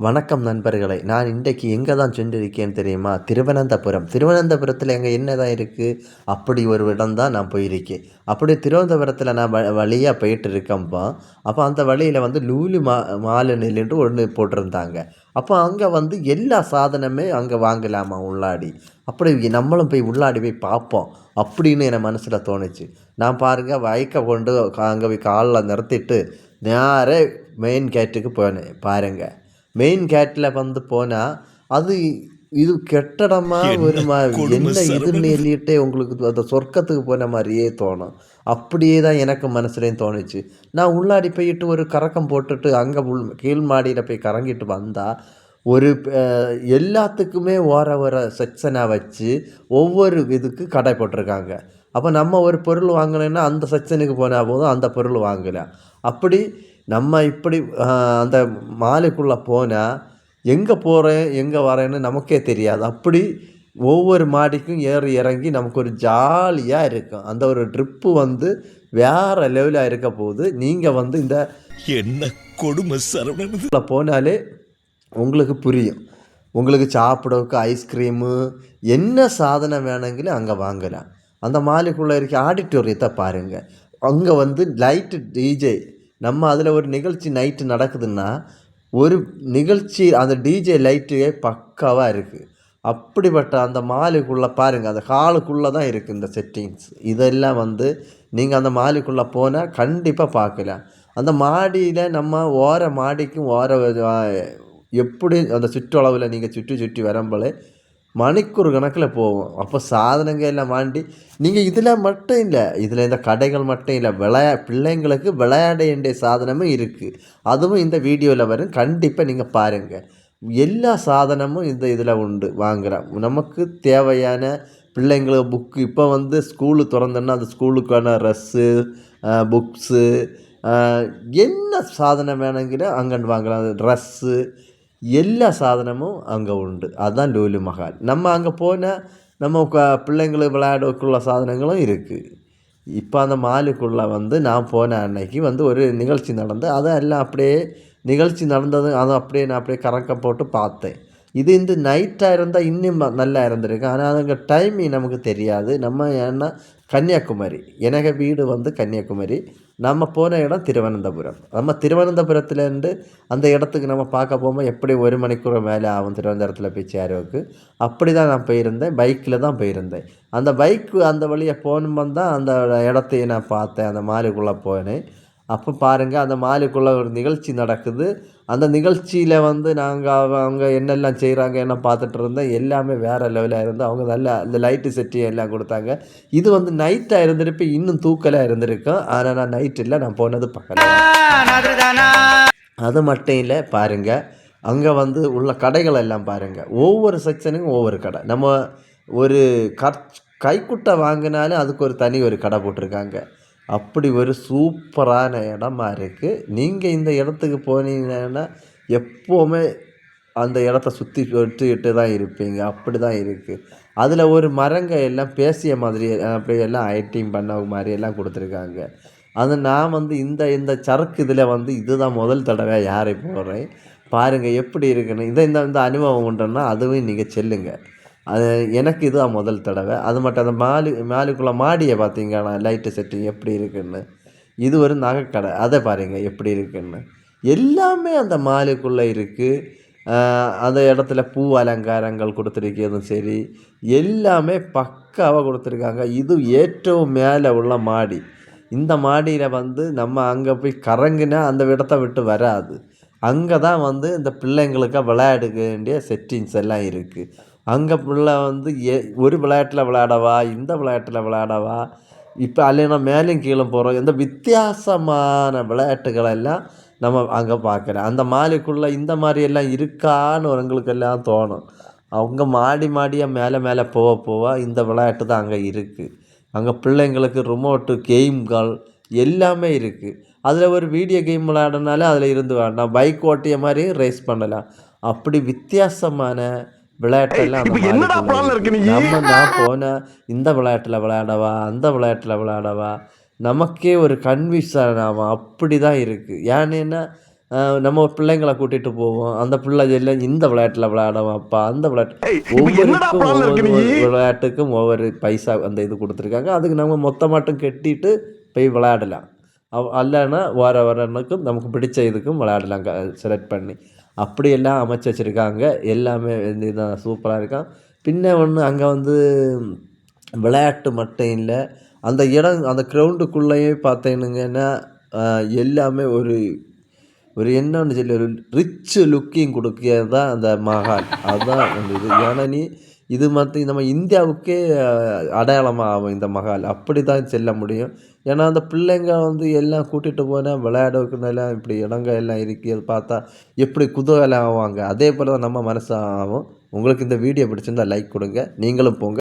வணக்கம் நண்பர்களே! நான் இன்றைக்கு எங்கே தான் சென்றிருக்கேன் தெரியுமா? திருவனந்தபுரம். திருவனந்தபுரத்தில அங்கே என்னதான் இருக்கு? அப்படி ஒரு இடம் தான் நான் போயிருக்கேன். அப்படி திருவனந்தபுரத்தில நான் வழியா போயிட்டு இருக்கேன்ப்பா. அப்போ அந்த வழியில வந்து லூலு மாலுன்னு ஒண்ணு போட்டிருந்தாங்க. அப்போ அங்கே வந்து எல்லா சாதனமே அங்கே வாங்கலாமா உள்ளாடி. அப்படி நம்மளும் போய் உள்ளாடி போய் பார்ப்போம். அப்படின்னு என் மனசுல தோணுச்சு. நான் பாருங்க பைக்க கொண்டு அங்கே போய் கால்ல நிறுத்திட்டு நேரா மெயின் கேட்டுக்கு போனேன் பாருங்க. மெயின் கேட்டில் வந்து போனால் அது இது கெட்டடமா என்ன ஒரு கொடுமை என்ன இதுன்னு சரவணன்! சொல்லிட்டு உங்களுக்கு அந்த சொர்க்கத்துக்கு போன மாதிரியே தோணும். அப்படியே தான் எனக்கு மனசுலேயும் தோணுச்சு. நான் உள்ளாடி போயிட்டு ஒரு கறக்கம் போட்டுட்டு அங்கே கீழ் மாடியில் போய் கறங்கிட்டு வந்தால் ஒரு எல்லாத்துக்குமே ஓர செக்ஷனாக வச்சு ஒவ்வொரு இதுக்கு கடை போட்டிருக்காங்க. அப்போ நம்ம ஒரு பொருள் வாங்கணுன்னா அந்த செக்ஷனுக்கு போனால் போதும் அந்த பொருள் வாங்கலாம். அப்படி நம்ம இப்படி அந்த மாலுக்குள்ளே போனால் எங்கே போகிறேன் எங்கே வரேன்னு நமக்கே தெரியாது. அப்படி ஒவ்வொரு மாடிக்கும் ஏறி இறங்கி நமக்கு ஒரு ஜாலியாக இருக்கும். அந்த ஒரு ட்ரிப்பு வந்து வேறு லெவலாக இருக்க போகுது. நீங்கள் வந்து இந்த என்ன கொடுமை சரவணன்! போனாலே உங்களுக்கு புரியும். உங்களுக்கு சாப்பிடவுக்கு ஐஸ்கிரீமு என்ன சாதனம் வேணுங்களும் அங்கே வாங்கலாம். அந்த மாலுக்குள்ளே இருக்க ஆடிட்டோரியத்தை பாருங்கள். அங்கே வந்து லைட்டு டிஜே நம்ம அதில் ஒரு நிகழ்ச்சி நைட்டு நடக்குதுன்னா ஒரு நிகழ்ச்சி அந்த டிஜே லைட்டே பக்காவாக இருக்குது. அப்படிப்பட்ட அந்த மாலுக்குள்ளே பாருங்கள், அந்த ஹாலுக்குள்ளே தான் இருக்குது இந்த செட்டிங்ஸ். இதெல்லாம் வந்து நீங்கள் அந்த மாலுக்குள்ளே போனால் கண்டிப்பாக பார்க்கலாம். அந்த மாடியில் நம்ம ஓர மாடிக்கும் எப்படி அந்த சுற்றளவில் நீங்கள் சுற்றி சுற்றி வரும்போலே மணிக்கூர் கணக்கில் போவோம். அப்போ சாதனங்கள் எல்லாம் வாண்டி நீங்கள் இதில் மட்டும் இல்லை, இதில் இந்த கடைகள் மட்டும் இல்லை, பிள்ளைங்களுக்கு விளையாட வேண்டிய சாதனமும் இருக்குது. அதுவும் இந்த வீடியோவில் வரும், கண்டிப்பாக நீங்கள் பாருங்கள். எல்லா சாதனமும் இந்த இதில் உண்டு வாங்குகிறோம். நமக்கு தேவையான பிள்ளைங்களுக்கு புக்கு இப்போ வந்து ஸ்கூலு திறந்தோன்னா அந்த ஸ்கூலுக்கான ட்ரெஸ்ஸு, புக்ஸு, என்ன சாதனம் வேணுங்கிற அங்கே வாங்கலாம். ட்ரெஸ்ஸு எல்லா சாதனமும் அங்கே உண்டு. அதுதான் லூலு மஹால். நம்ம அங்கே போனால் நம்ம பிள்ளைங்களுக்கு விளையாடக்குள்ள சாதனங்களும் இருக்குது. இப்போ அந்த மாலுக்குள்ளே வந்து நான் போன அன்னைக்கு வந்து ஒரு நிகழ்ச்சி நடந்து அதை எல்லாம் அப்படியே நிகழ்ச்சி நடந்தது அதை அப்படியே நான் அப்படியே கறக்க போட்டு பார்த்தேன். இது இந்த நைட்டாக இருந்தால் இன்னும் நல்லா இருந்திருக்கு. ஆனால் அங்கே டைமிங் நமக்கு தெரியாது. நம்ம ஏன்னா கன்னியாகுமரி, எனக்கு வீடு வந்து கன்னியாகுமரி. நம்ம போன இடம் திருவனந்தபுரம். நம்ம திருவனந்தபுரத்துலேருந்து அந்த இடத்துக்கு நம்ம பார்க்க போகும்போது எப்படி 1 மணிக்கூர் மேலே ஆகும் திருவனந்தபுரத்தில் போய் சேரவுக்கு. அப்படி தான் நான் போயிருந்தேன். பைக்கில் தான் போயிருந்தேன். அந்த பைக்கு அந்த வழியை போகும்போது தான் அந்த இடத்தையும் நான் பார்த்தேன். அந்த மாலுக்குள்ளே போனேன். அப்போ பாருங்கள், அந்த மாலுக்குள்ளே ஒரு நிகழ்ச்சி நடக்குது. அந்த நிகழ்ச்சியில் வந்து நாங்கள் அவங்க என்னெல்லாம் செய்கிறாங்க என்ன பார்த்துட்டு இருந்தேன். எல்லாமே வேறு லெவலாக இருந்து அவங்க நல்லா அந்த லைட்டு செட்டி எல்லாம் கொடுத்தாங்க. இது வந்து நைட்டாக இருந்திருப்ப இன்னும் தூக்கலாக இருந்திருக்கும். ஆனால் நான் நைட் இல்லை, நான் போனது பக்கத்தில். அது மட்டும் இல்லை பாருங்கள், அங்கே வந்து உள்ள கடைகள் எல்லாம் பாருங்கள். ஒவ்வொரு செக்ஷனுக்கும் ஒவ்வொரு கடை. நம்ம ஒரு கைக்குட்டை வாங்கினாலும் அதுக்கு ஒரு தனி ஒரு கடை போட்டிருக்காங்க. அப்படி ஒரு சூப்பரான இடமா இருக்குது. நீங்கள் இந்த இடத்துக்கு போனீங்கன்னா எப்போவுமே அந்த இடத்த சுற்றி சுற்றிக்கிட்டு தான் இருப்பீங்க. அப்படி தான் இருக்குது. அதில் ஒரு மரங்கள் எல்லாம் பேசிய மாதிரி அப்படியெல்லாம் ஐட்டிங் பண்ண மாதிரி எல்லாம் கொடுத்துருக்காங்க. அது நான் வந்து இந்த இந்த சரக்கு இதில் வந்து இதுதான் முதல் தடவை யாரை போடுறேன். பாருங்கள் எப்படி இருக்குன்னு. இதை இந்த இந்த அனுபவம் உண்டுன்னா அதுவும் நீங்கள் செல்லுங்கள். அது எனக்கு இதுதான் முதல் தடவை. அது மட்டும் அந்த மாலுக்குள்ளே மாடியை பார்த்தீங்கன்னா லைட்டு செட்டிங் எப்படி இருக்குன்னு. இது ஒரு நகைக்கடை, அதை பாருங்கள் எப்படி இருக்குன்னு. எல்லாமே அந்த மாலுக்குள்ளே இருக்குது. அந்த இடத்துல பூ அலங்காரங்கள் கொடுத்துருக்கிறதும் சரி, எல்லாமே பக்காவாக கொடுத்துருக்காங்க. இது ஏற்றவும் மேலே உள்ள மாடி. இந்த மாடியில் வந்து நம்ம அங்கே போய் கறங்குனா அந்த இடத்த விட்டு வராது. அங்கே தான் வந்து இந்த பிள்ளைங்களுக்கு விளையாடுக்க வேண்டிய செட்டிங்ஸ் எல்லாம் இருக்குது. அங்கே பிள்ளை வந்து ஒரு விளையாட்டில் விளையாடவா, இந்த விளையாட்டில் விளையாடவா, இப்போ இல்லைன்னா மேலேயும் கீழே போகிறோம், இந்த வித்தியாசமான விளையாட்டுகளெல்லாம் நம்ம அங்கே பார்க்குறோம். அந்த மாலுக்குள்ளே இந்த மாதிரியெல்லாம் இருக்கான்னு எங்களுக்கெல்லாம் தோணும். அவங்க மாடி மாடியாக மேலே மேலே போக போக இந்த விளையாட்டு தான் அங்கே இருக்குது. அங்கே பிள்ளைங்களுக்கு ரிமோட்டு கேம்கள் எல்லாமே இருக்குது. அதில் ஒரு வீடியோ கேம் விளையாடினாலே அதில் இருந்து வேண்டாம், பைக் ஓட்டிய மாதிரியும் ரேஸ் பண்ணலாம். அப்படி வித்தியாசமான விளையாட்டெல்லாம் நான் போன இந்த விளையாட்டில் விளையாடவா, அந்த விளையாட்டில் விளையாடவா, நமக்கே ஒரு கன்ஃபியூஷன் ஆகும். அப்படி தான் இருக்குது. ஏன்னா நம்ம பிள்ளைங்கள கூட்டிட்டு போவோம். அந்த பிள்ளைகள் இந்த விளையாட்டுல விளையாடுவான்ப்பா, அந்த விளையாட்டு ஒவ்வொருக்கும் ஒவ்வொரு விளையாட்டுக்கும் ஒவ்வொரு பைசா அந்த இது குடுத்துருக்காங்க. அதுக்கு நம்ம மொத்தமாட்டும் கட்டிட்டு போய் விளையாடலாம். அல்லன்னா வரனுக்கும் நமக்கு பிடிச்ச இதுக்கும் விளையாடலாம் செலக்ட் பண்ணி. அப்படியெல்லாம் அமைச்சு வச்சிருக்காங்க. எல்லாமே இதான் சூப்பரா இருக்காம். பின்ன ஒண்ணு அங்க வந்து விளையாட்டு மட்டும் இல்ல. அந்த இடம் அந்த கிரவுண்டுக்குள்ளேயே பார்த்தீங்கங்கன்னா, அ எல்லாமே ஒரு ஒரு என்னன்னு சொல்லி ஒரு ரிச் லுக்கிங் குடுக்கிறது தான் அந்த மஹால். அதுதான் அந்த இது. ஏன்னா இது நம்ம இந்தியாவுக்கே அடையாளமா ஆகும் இந்த மஹால். அப்படித்தான் செல்ல முடியும். ஏன்னா அந்த பிள்ளைங்க வந்து எல்லாம் கூட்டிட்டு போனா விளையாடக்குன்னலாம் இப்படி இடங்கள் எல்லாம் இருக்கு. அத பார்த்தா எப்படி குதூகலம் ஆவாங்க. அதே போல தான் நம்ம மனசு ஆகும். உங்களுக்கு இந்த வீடியோ பிடிச்சிருந்தா லைக் குடுங்க. நீங்களும் போங்க.